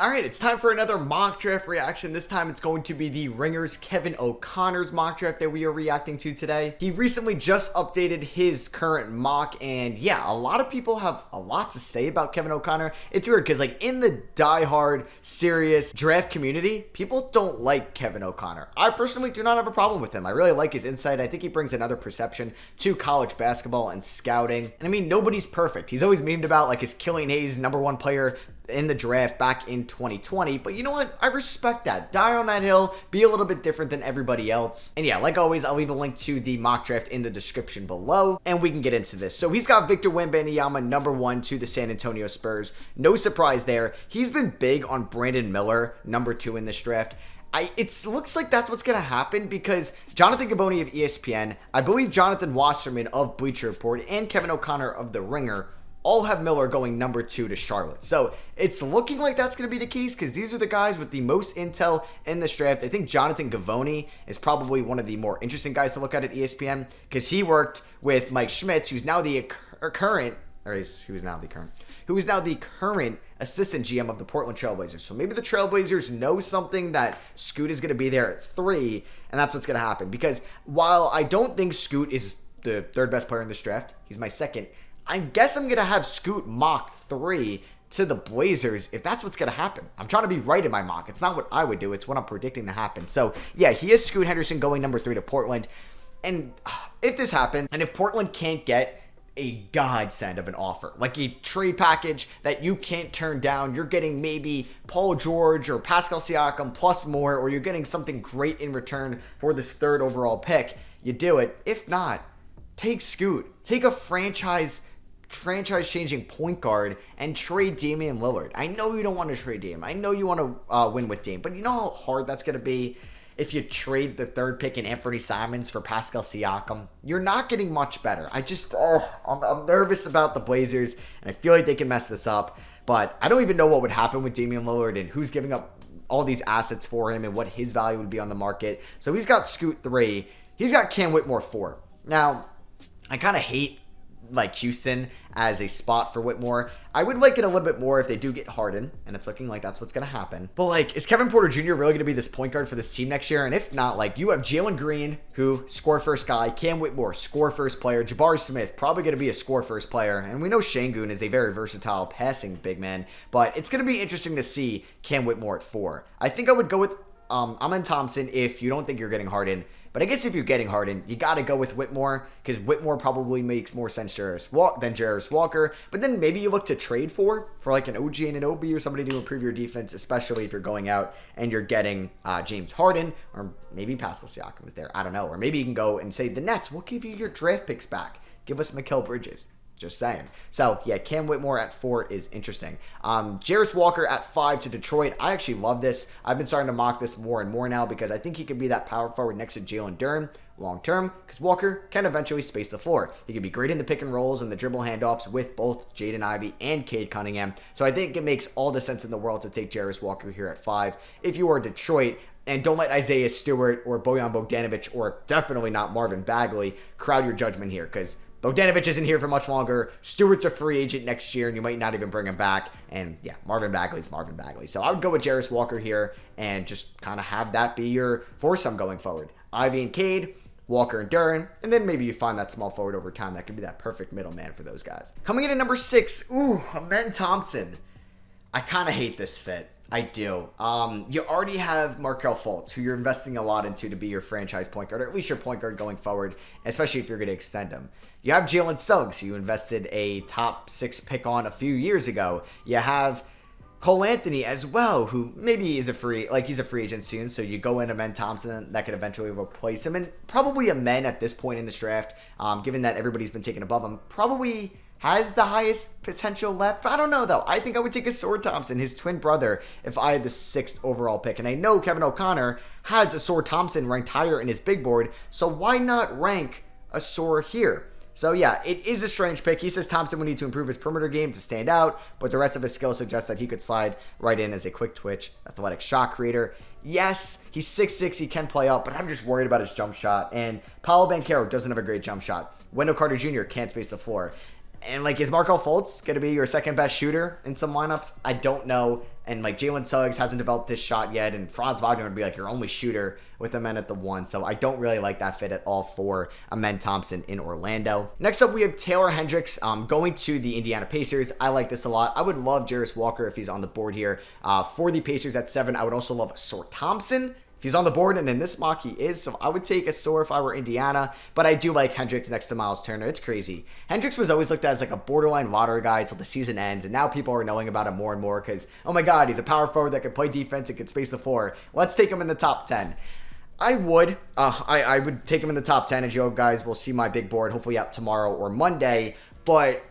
Alright, it's time for another mock draft reaction. This time it's going to be the Ringers Kevin O'Connor's mock draft that we are reacting to today. He recently just updated his current mock, and yeah, a lot of people have a lot to say about Kevin O'Connor. It's weird because like in the diehard, serious draft community, people don't like Kevin O'Connor. I personally do not have a problem with him. I really like his insight. I think he brings another perception to college basketball and scouting. And I mean, nobody's perfect. He's always memed about like his Killian Hayes #1 player in the draft back in 2020, but you know what? I respect that. Die on that hill, be a little bit different than everybody else. And yeah, like always, I'll leave a link to the mock draft in the description below, and we can get into this. So he's got Victor Wembanyama #1 to the San Antonio Spurs. No surprise there. He's been big on Brandon Miller, #2 in this draft. It looks like that's what's going to happen because Jonathan Givony of ESPN, I believe Jonathan Wasserman of Bleacher Report, and Kevin O'Connor of The Ringer all have Miller going #2 to Charlotte. So it's looking like that's going to be the case because these are the guys with the most intel in this draft. I think Jonathan Givony is probably one of the more interesting guys to look at ESPN because he worked with Mike Schmitz, who's now the current assistant GM of the Portland Trailblazers. So maybe the Trailblazers know something that Scoot is going to be there at 3, and that's what's going to happen. Because while I don't think Scoot is the third best player in this draft, he's my second. I guess I'm going to have Scoot mock 3 to the Blazers if that's what's going to happen. I'm trying to be right in my mock. It's not what I would do. It's what I'm predicting to happen. So, yeah, he is Scoochie Henderson going #3 to Portland. And if this happened, and if Portland can't get a godsend of an offer, like a trade package that you can't turn down, you're getting maybe Paul George or Pascal Siakam plus more, or you're getting something great in return for this 3rd overall pick, you do it. If not, take Scoot. Take a franchise-changing point guard and trade Damian Lillard. I know you don't want to trade Dame. I know you want to win with Dame, but you know how hard that's going to be if you trade the 3rd pick in Anthony Simons for Pascal Siakam? You're not getting much better. I'm nervous about the Blazers, and I feel like they can mess this up, but I don't even know what would happen with Damian Lillard and who's giving up all these assets for him and what his value would be on the market. So he's got Scoot 3. He's got Cam Whitmore 4. Now, I kind of hate like Houston as a spot for Whitmore. I would like it a little bit more if they do get Harden, and it's looking like that's what's going to happen. But like, is Kevin Porter Jr. really going to be this point guard for this team next year? And if not, like, you have Jalen Green, who score first guy, Cam Whitmore, score first player, Jabari Smith, probably going to be a score first player, and we know Şengün is a very versatile passing big man, but it's going to be interesting to see Cam Whitmore at 4. I think I would go with Amen Thompson if you don't think you're getting Harden. But I guess if you're getting Harden, you got to go with Whitmore because Whitmore probably makes more sense than Jairus Walker. But then maybe you look to trade for like an OG and an OB or somebody to improve your defense, especially if you're going out and you're getting James Harden, or maybe Pascal Siakam is there. I don't know. Or maybe you can go and say the Nets, we'll give you your draft picks back. Give us Mikal Bridges. Just saying. So, yeah, Cam Whitmore at 4 is interesting. Jairus Walker at 5 to Detroit. I actually love this. I've been starting to mock this more and more now because I think he could be that power forward next to Jalen Duren long term, because Walker can eventually space the floor. He could be great in the pick and rolls and the dribble handoffs with both Jaden Ivey and Cade Cunningham. So I think it makes all the sense in the world to take Jairus Walker here at 5 if you are Detroit. And don't let Isaiah Stewart or Bojan Bogdanovic, or definitely not Marvin Bagley, crowd your judgment here, because Bogdanovic isn't here for much longer. Stewart's a free agent next year, and you might not even bring him back. And yeah, Marvin Bagley's Marvin Bagley. So I would go with Jairus Walker here and just kind of have that be your foursome going forward. Ivy and Cade, Walker and Duren, and then maybe you find that small forward over time that could be that perfect middleman for those guys. Coming in at #6, Amen Thompson. I kind of hate this fit. I do. You already have Markelle Fultz, who you're investing a lot into to be your franchise point guard, or at least your point guard going forward, especially if you're going to extend him. You have Jalen Suggs, who you invested a top 6 pick on a few years ago. You have Cole Anthony as well, who maybe is he's a free agent soon, so you go into Amen Thompson that could eventually replace him, and probably Amen at this point in this draft, given that everybody's been taken above him, probably has the highest potential left. I don't know, though. I think I would take Asor Thompson, his twin brother, if I had the 6th overall pick. And I know Kevin O'Connor has Asor Thompson ranked higher in his big board, so why not rank Asor here? So yeah, it is a strange pick. He says Thompson would need to improve his perimeter game to stand out, but the rest of his skills suggest that he could slide right in as a quick twitch, athletic shot creator. Yes, he's 6'6", he can play up, but I'm just worried about his jump shot. And Paolo Banchero doesn't have a great jump shot. Wendell Carter Jr. can't space the floor. And, like, is Markelle Fultz going to be your second best shooter in some lineups? I don't know. And like Jalen Suggs hasn't developed this shot yet, and Franz Wagner would be like your only shooter with Amen at the 1. So I don't really like that fit at all for Amen Thompson in Orlando. Next up, we have Taylor Hendricks going to the Indiana Pacers. I like this a lot. I would love Jairus Walker if he's on the board here. For the Pacers at 7, I would also love Sor Thompson. If he's on the board, and in this mock he is, so I would take a Sor if I were Indiana, but I do like Hendricks next to Miles Turner. It's crazy. Hendricks was always looked at as like a borderline lottery guy until the season ends, and now people are knowing about him more and more because, oh my god, he's a power forward that can play defense and can space the floor. Let's take him in the top 10. I would take him in the top 10, as you guys will see my big board hopefully out tomorrow or Monday, but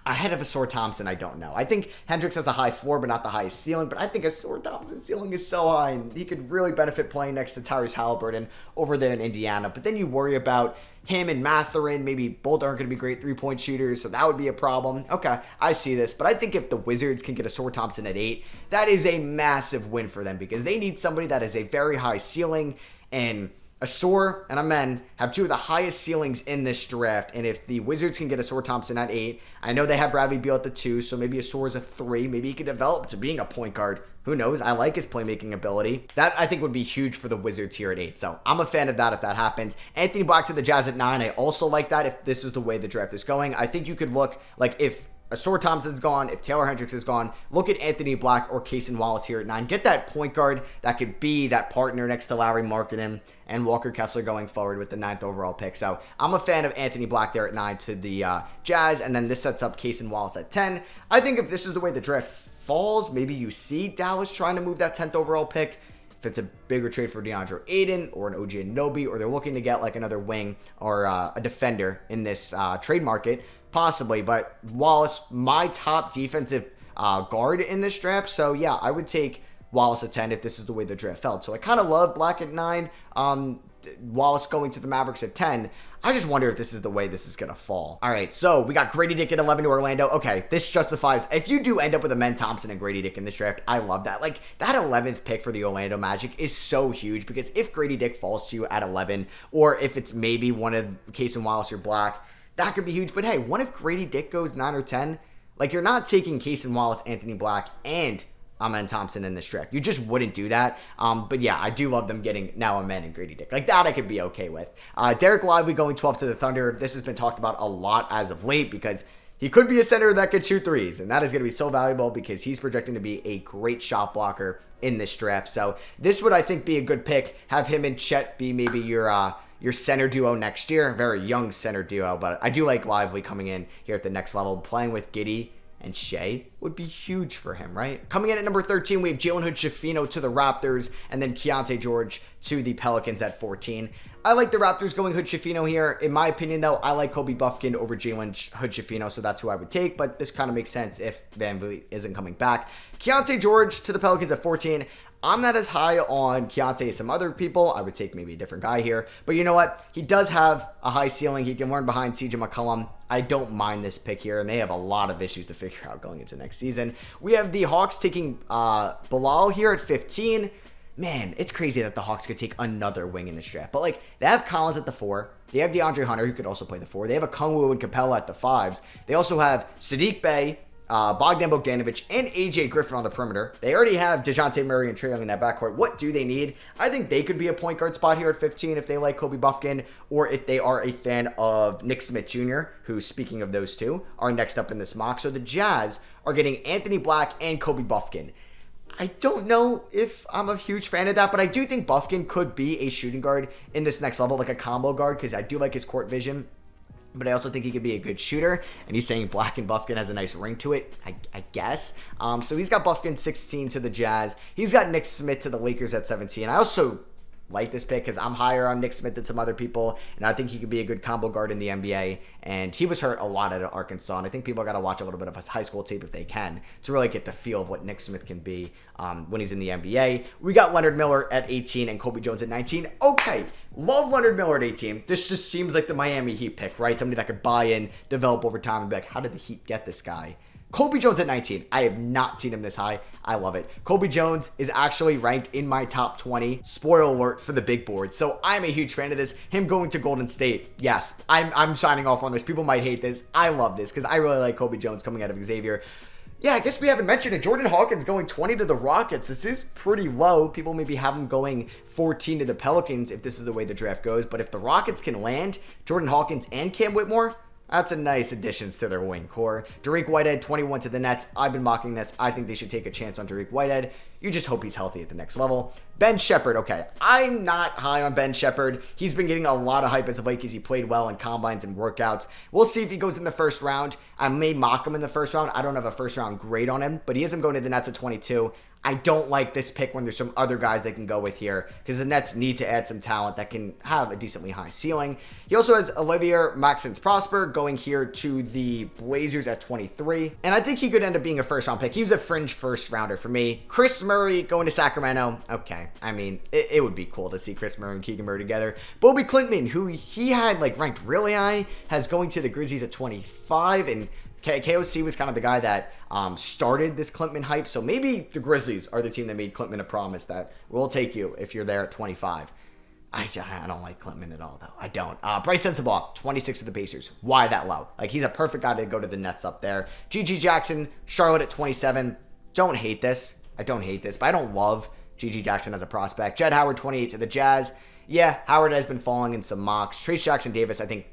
ahead of a Sor Thompson, I don't know. I think Hendricks has a high floor, but not the highest ceiling. But I think a Sor Thompson ceiling is so high, and he could really benefit playing next to Tyrese Halliburton over there in Indiana. But then you worry about him and Mathurin. Maybe both aren't going to be great three-point shooters, so that would be a problem. Okay, I see this. But I think if the Wizards can get a Sor Thompson at 8, that is a massive win for them because they need somebody that has a very high ceiling, and a Sor and Amen have 2 of the highest ceilings in this draft, and if the Wizards can get a Sor Thompson at 8, I know they have Bradley Beal at the 2, so maybe a Sor is a 3, maybe he could develop to being a point guard. Who knows? I like his playmaking ability. That, I think, would be huge for the Wizards here at 8, so I'm a fan of that if that happens. Anthony Black to the Jazz at 9, I also like that if this is the way the draft is going. I think you could look, like, if a Sor Thompson's gone, if Taylor Hendricks is gone, look at Anthony Black or Cason Wallace here at 9. Get that point guard that could be that partner next to Larry Markkinen and Walker Kessler going forward with the 9th overall pick. So I'm a fan of Anthony Black there at 9 to the Jazz, and then this sets up Cason Wallace at 10. I think if this is the way the draft falls, maybe you see Dallas trying to move that 10th overall pick. If it's a bigger trade for DeAndre Ayton or an OG Anunoby, or they're looking to get like another wing or a defender in this trade market, possibly. But Wallace, my top defensive guard in this draft. So yeah, I would take Wallace at 10 if this is the way the draft felt. So I kind of love Black at 9. Wallace going to the Mavericks at 10. I just wonder if this is the way this is going to fall. All right, so we got Grady Dick at 11 to Orlando. Okay, this justifies. If you do end up with Amen Thompson and Grady Dick in this draft, I love that. Like, that 11th pick for the Orlando Magic is so huge because if Grady Dick falls to you at 11, or if it's maybe one of Cason Wallace or Black, that could be huge. But hey, what if Grady Dick goes 9 or 10? Like, you're not taking Cason Wallace, Anthony Black, and Amen Thompson in this draft. You just wouldn't do that. But yeah, I do love them getting now Amen and Grady Dick. Like that I could be okay with. Derek Lively going 12 to the Thunder. This has been talked about a lot as of late because he could be a center that could shoot threes. And that is going to be so valuable because he's projecting to be a great shot blocker in this draft. So this would, I think, be a good pick. Have him and Chet be maybe your center duo next year. Very young center duo. But I do like Lively coming in here at the next level. Playing with Giddey and Shea would be huge for him, right? Coming in at number 13, we have Jalen Hood-Schifino to the Raptors, and then Keontae George to the Pelicans at 14. I like the Raptors going Hood-Schifino here. In my opinion, though, I like Kobe Buffkin over Jalen Hood-Schifino, so that's who I would take, but this kind of makes sense if VanVleet isn't coming back. Keontae George to the Pelicans at 14. I'm not as high on Keontae as some other people. I would take maybe a different guy here. But you know what? He does have a high ceiling. He can learn behind CJ McCollum. I don't mind this pick here, and they have a lot of issues to figure out going into next season. We have the Hawks taking Bilal here at 15. Man, it's crazy that the Hawks could take another wing in this draft. But, like, they have Collins at the 4. They have DeAndre Hunter, who could also play the 4. They have a Kungwu and Capella at the 5s. They also have Sadiq Bey, Bogdan Bogdanovic, and AJ Griffin on the perimeter. They already have DeJounte Murray and Trae Young in that backcourt. What do they need? I think they could be a point guard spot here at 15 if they like Kobe Buffkin, or if they are a fan of Nick Smith Jr., who, speaking of those two, are next up in this mock. So the Jazz are getting Anthony Black and Kobe Buffkin. I don't know if I'm a huge fan of that, but I do think Buffkin could be a shooting guard in this next level, like a combo guard, because I do like his court vision. But I also think he could be a good shooter. And he's saying Black and Buffkin has a nice ring to it, I guess. So he's got Buffkin 16 to the Jazz. He's got Nick Smith to the Lakers at 17. I also like this pick because I'm higher on Nick Smith than some other people. And I think he could be a good combo guard in the NBA. And he was hurt a lot at Arkansas. And I think people got to watch a little bit of his high school tape if they can to really get the feel of what Nick Smith can be when he's in the NBA. We got Leonard Miller at 18 and Colby Jones at 19. Okay. Love Leonard Miller at 18. This just seems like the Miami Heat pick, right? Somebody that could buy in, develop over time, and be like, how did the Heat get this guy? Colby Jones at 19. I have not seen him this high. I love it. Colby Jones is actually ranked in my top 20. Spoiler alert for the big board. So I'm a huge fan of this. Him going to Golden State. Yes, I'm signing off on this. People might hate this. I love this because I really like Colby Jones coming out of Xavier. Yeah, I guess we haven't mentioned it. Jordan Hawkins going 20 to the Rockets. This is pretty low. People maybe have him going 14 to the Pelicans if this is the way the draft goes. But if the Rockets can land Jordan Hawkins and Cam Whitmore, that's a nice additions to their wing core. Dariq Whitehead, 21 to the Nets. I've been mocking this. I think they should take a chance on Dariq Whitehead. You just hope he's healthy at the next level. Ben Shepard, okay. I'm not high on Ben Shepard. He's been getting a lot of hype as of late because he played well in combines and workouts. We'll see if he goes in the first round. I may mock him in the first round. I don't have a first round grade on him, but he isn't going to the Nets at 22. I don't like this pick when there's some other guys they can go with here because the Nets need to add some talent that can have a decently high ceiling. He also has Olivier Maxence Prosper going here to the Blazers at 23. And I think he could end up being a first round pick. He was a fringe first rounder for me. Chris Murray going to Sacramento. Okay. I mean, it would be cool to see Chris Murray and Keegan Murray together. Boby Clinton, who he had like ranked really high, has going to the Grizzlies at 25. And KOC was kind of the guy that started this Klintman hype. So maybe the Grizzlies are the team that made Klintman a promise that we'll take you if you're there at 25. I don't like Klintman at all, though. I don't. Bryce Sensabaugh, 26 of the Pacers. Why that low? Like, he's a perfect guy to go to the Nets up there. GG Jackson, Charlotte at 27. Don't hate this. I don't hate this, but I don't love GG Jackson as a prospect. Jed Howard, 28 to the Jazz. Yeah, Howard has been falling in some mocks. Trace Jackson Davis, I think,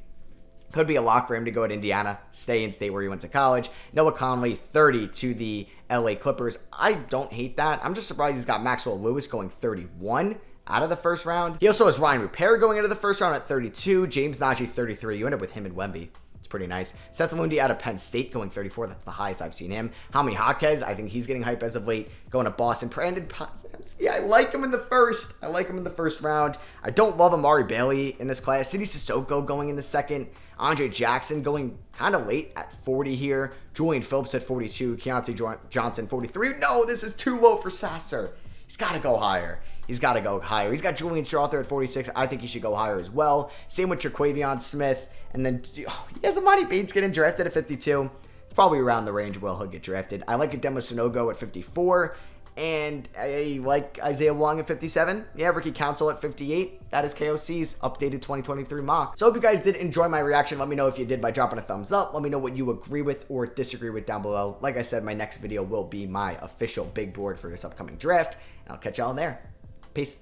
could be a lock for him to go to Indiana, stay in state where he went to college. Noah Conley, 30 to the LA Clippers. I don't hate that. I'm just surprised he's got Maxwell Lewis going 31 out of the first round. He also has Ryan Rupert going into the first round at 32. James Najee, 33. You end up with him and Wemby. It's pretty nice. Seth Lundy out of Penn State going 34. That's the highest I've seen him. Jaime Jaquez, I think he's getting hype as of late, going to Boston. Brandon Potsdams, yeah, I like him in the first. I like him in the first round. I don't love Amari Bailey in this class. Sidney Sissoko going in the second. Andre Jackson going kind of late at 40 here. Julian Phillips at 42. Keontae Johnson, 43. No, this is too low for Sasser. He's got to go higher. He's got to go higher. He's got Julian Strawther at 46. I think he should go higher as well. Same with Jaquavion Smith. And then he has Amani Bates getting drafted at 52. It's probably around the range where he'll get drafted. I like Ademo Sanogo at 54. And I like Isaiah Wong at 57. Yeah, Ricky Council at 58. That is KOC's updated 2023 mock. So I hope you guys did enjoy my reaction. Let me know if you did by dropping a thumbs up. Let me know what you agree with or disagree with down below. Like I said, my next video will be my official big board for this upcoming draft. And I'll catch y'all in there. Peace.